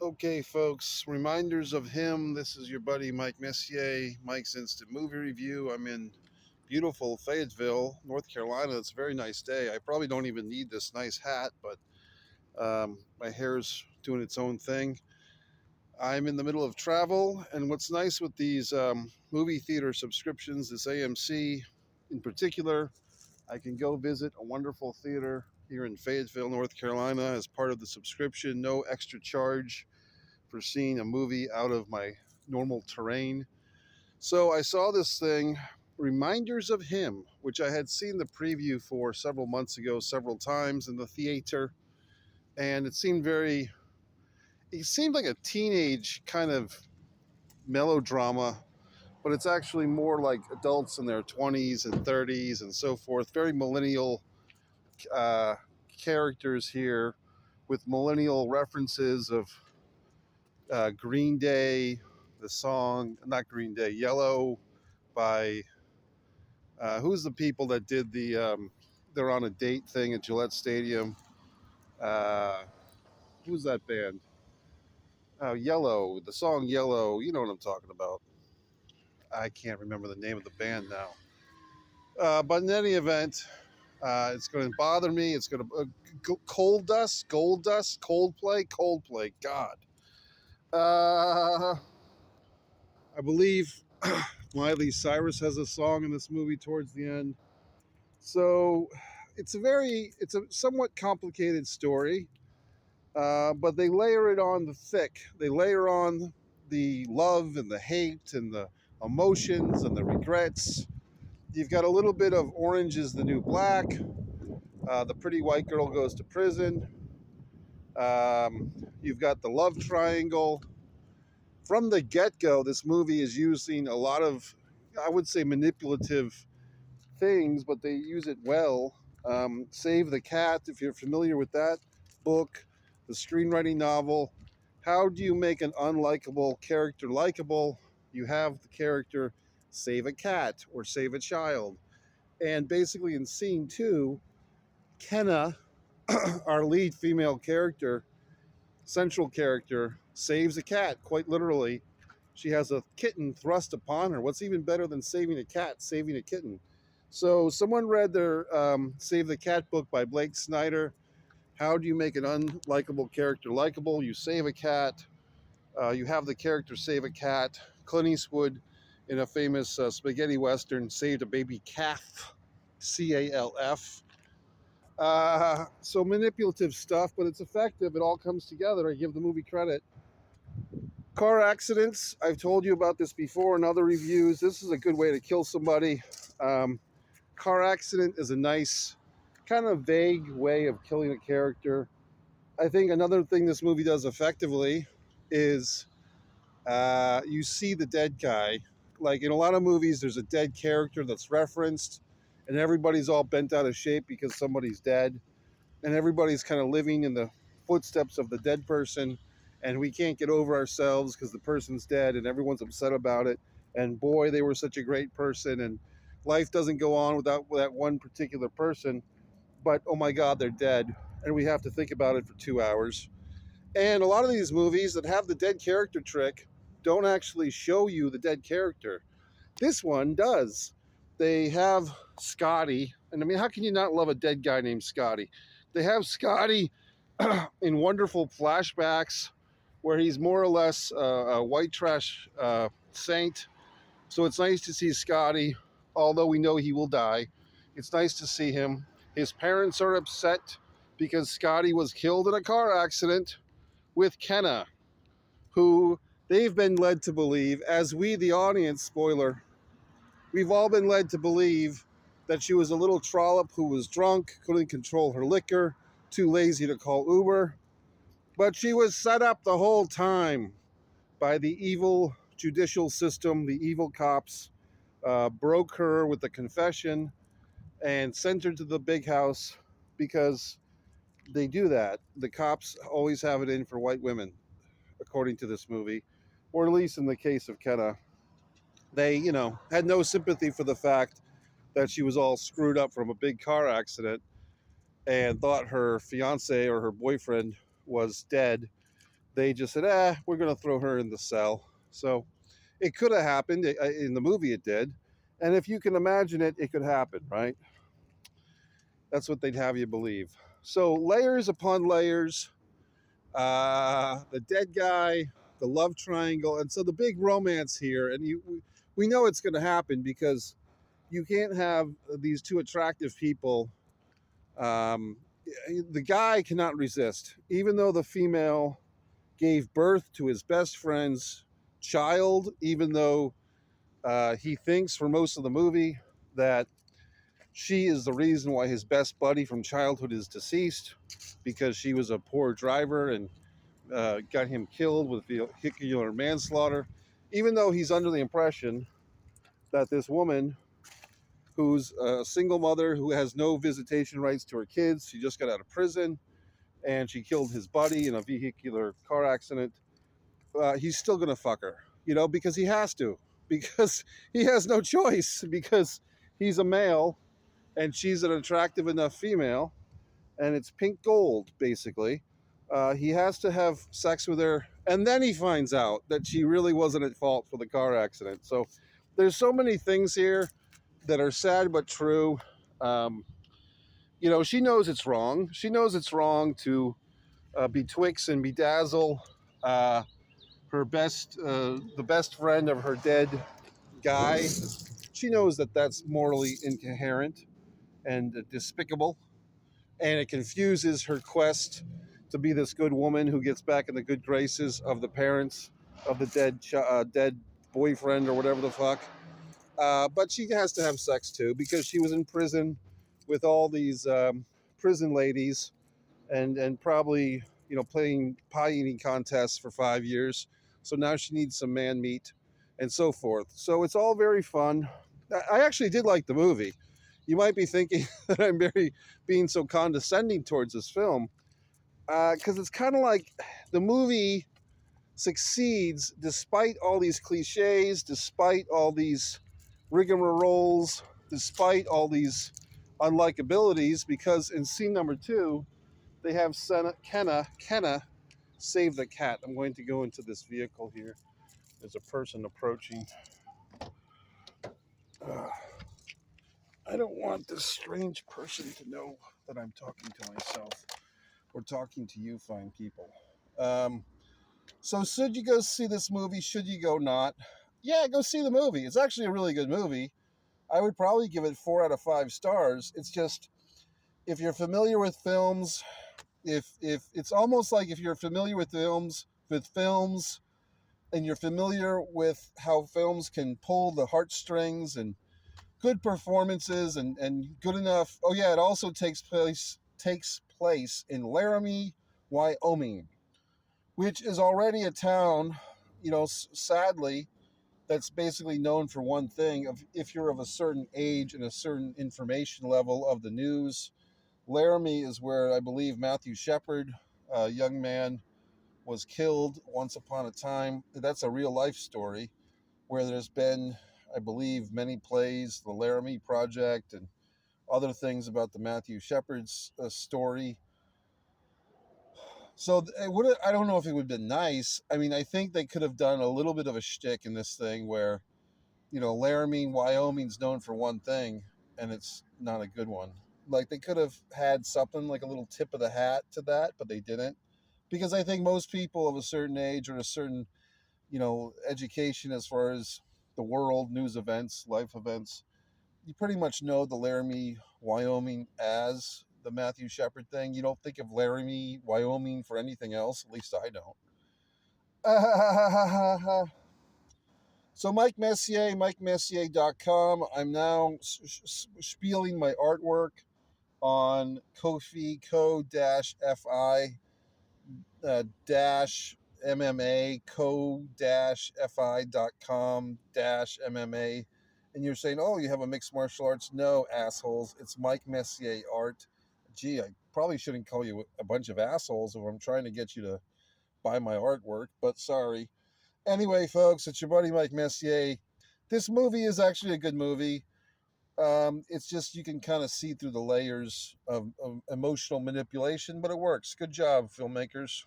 Okay, folks, reminders of him. This is your buddy Mike Messier, Mike's Instant Movie Review. I'm in beautiful Fayetteville, North Carolina. It's a very nice day. I probably don't even need this nice hat, but my hair's doing its own thing. I'm in the middle of travel, and what's nice with these movie theater subscriptions, this AMC in particular, I can go visit a wonderful theater here in Fayetteville, North Carolina, as part of the subscription, no extra charge for seeing a movie out of my normal terrain. So I saw this thing, Reminders of Him, which I had seen the preview for several months ago, several times in the theater. And it seemed like a teenage kind of melodrama, but it's actually more like adults in their 20s and 30s and so forth. Very millennial uh, characters here with millennial references of Green Day, the song, not Green Day, Yellow by, who's the people that did they're on a date thing at Gillette Stadium? Uh, who's that band? Yellow, the song Yellow, you know what I'm talking about. I can't remember the name of the band now. But in any event, it's going to bother me. It's going to, Gold Dust, Coldplay, God. I believe Miley Cyrus has a song in this movie towards the end. So it's a somewhat complicated story, but they layer it on the thick. They layer on the love and the hate and the emotions and the regrets. You've got a little bit of Orange is the New Black. The pretty white girl goes to prison. You've got the love triangle. From the get-go, this movie is using a lot of, I would say, manipulative things, but they use it well. Save the Cat, if you're familiar with that book, the screenwriting novel. How do you make an unlikable character likable? You have the character save a cat or save a child. And basically, in scene two, Kenna, our lead female character, central character, saves a cat, quite literally. She has a kitten thrust upon her. What's even better than saving a cat? Saving a kitten. So, someone read their Save the Cat book by Blake Snyder. How do you make an unlikable character likable? You save a cat. You have the character save a cat. Clint Eastwood, in a famous spaghetti western, saved a baby calf, CALF. So manipulative stuff, but it's effective. It all comes together. I give the movie credit. Car accidents. I've told you about this before in other reviews. This is a good way to kill somebody. Um, Car accident is a nice, kind of vague way of killing a character. I think another thing this movie does effectively is you see the dead guy. Like in a lot of movies, there's a dead character that's referenced, and everybody's all bent out of shape because somebody's dead, and everybody's kind of living in the footsteps of the dead person, and we can't get over ourselves because the person's dead, and everyone's upset about it. And boy, they were such a great person, and life doesn't go on without that one particular person. But oh my God, they're dead, and we have to think about it for 2 hours. And a lot of these movies that have the dead character trick don't actually show you the dead character. This one does. They have Scotty, and I mean, how can you not love a dead guy named Scotty? They have Scotty in wonderful flashbacks where he's more or less a white trash saint. So it's nice to see Scotty, although we know he will die. It's nice to see him. His parents are upset because Scotty was killed in a car accident with Kenna, who they've been led to believe, as we, the audience, spoiler, we've all been led to believe that she was a little trollop who was drunk, couldn't control her liquor, too lazy to call Uber. But she was set up the whole time by the evil judicial system. The evil cops broke her with the confession and sent her to the big house because they do that. The cops always have it in for white women, according to this movie, or at least in the case of Kenna. They, had no sympathy for the fact that she was all screwed up from a big car accident and thought her fiance or her boyfriend was dead. They just said, we're going to throw her in the cell. So it could have happened. In the movie, it did. And if you can imagine it, it could happen, right? That's what they'd have you believe. So layers upon layers, the dead guy, the love triangle, and so the big romance here. And we know it's going to happen because you can't have these two attractive people. Um, the guy cannot resist, even though the female gave birth to his best friend's child, even though he thinks for most of the movie that she is the reason why his best buddy from childhood is deceased, because she was a poor driver and got him killed with vehicular manslaughter, even though he's under the impression that this woman, who's a single mother who has no visitation rights to her kids, she just got out of prison and she killed his buddy in a vehicular car accident, he's still going to fuck her, because he has to, because he has no choice, because he's a male and she's an attractive enough female and it's pink gold, basically. He has to have sex with her, and then he finds out that she really wasn't at fault for the car accident. So there's so many things here that are sad but true. Um, she knows it's wrong. She knows it's wrong to betwixt and bedazzle the best friend of her dead guy. She knows that that's morally incoherent and despicable, and it confuses her quest to be this good woman who gets back in the good graces of the parents of the dead boyfriend or whatever the fuck. But she has to have sex too because she was in prison with all these prison ladies and probably playing pie eating contests for 5 years. So now she needs some man meat and so forth. So it's all very fun. I actually did like the movie. You might be thinking that I'm being so condescending towards this film, because it's kind of like the movie succeeds despite all these cliches, despite all these rigmaroles, despite all these unlikabilities, because in scene number 2, they have Kenna save the cat. I'm going to go into this vehicle here. There's a person approaching. I don't want this strange person to know that I'm talking to myself or talking to you fine people. So should you go see this movie? Should you go not? Yeah, go see the movie. It's actually a really good movie. I would probably give it 4 out of 5 stars. It's just, if you're familiar with films, if it's almost like if you're familiar with films and you're familiar with how films can pull the heartstrings and good performances and good enough. Oh yeah, it also takes place in Laramie, Wyoming, which is already a town, sadly, that's basically known for one thing. If you're of a certain age and a certain information level of the news, Laramie is where I believe Matthew Shepard, a young man, was killed once upon a time. That's a real life story where there's been, I believe, many plays, the Laramie Project, and other things about the Matthew Shepard's story. So I don't know if it would have been nice. I mean, I think they could have done a little bit of a shtick in this thing where, Laramie, Wyoming's known for one thing, and it's not a good one. Like, they could have had something like a little tip of the hat to that, but they didn't. Because I think most people of a certain age or a certain, education as far as the world, news events, life events, you pretty much know the Laramie, Wyoming as the Matthew Shepard thing. You don't think of Laramie, Wyoming for anything else. At least I don't. So Mike Messier, MikeMessier.com. I'm now spieling my artwork on Ko-fi, ko-fi dash MMA, ko-fi.com dash MMA. And you're saying, oh, you have a mixed martial arts? No, assholes. It's Mike Messier Art. Gee, I probably shouldn't call you a bunch of assholes if I'm trying to get you to buy my artwork, but sorry. Anyway, folks, it's your buddy Mike Messier. This movie is actually a good movie. It's just you can kind of see through the layers of emotional manipulation, but it works. Good job, filmmakers.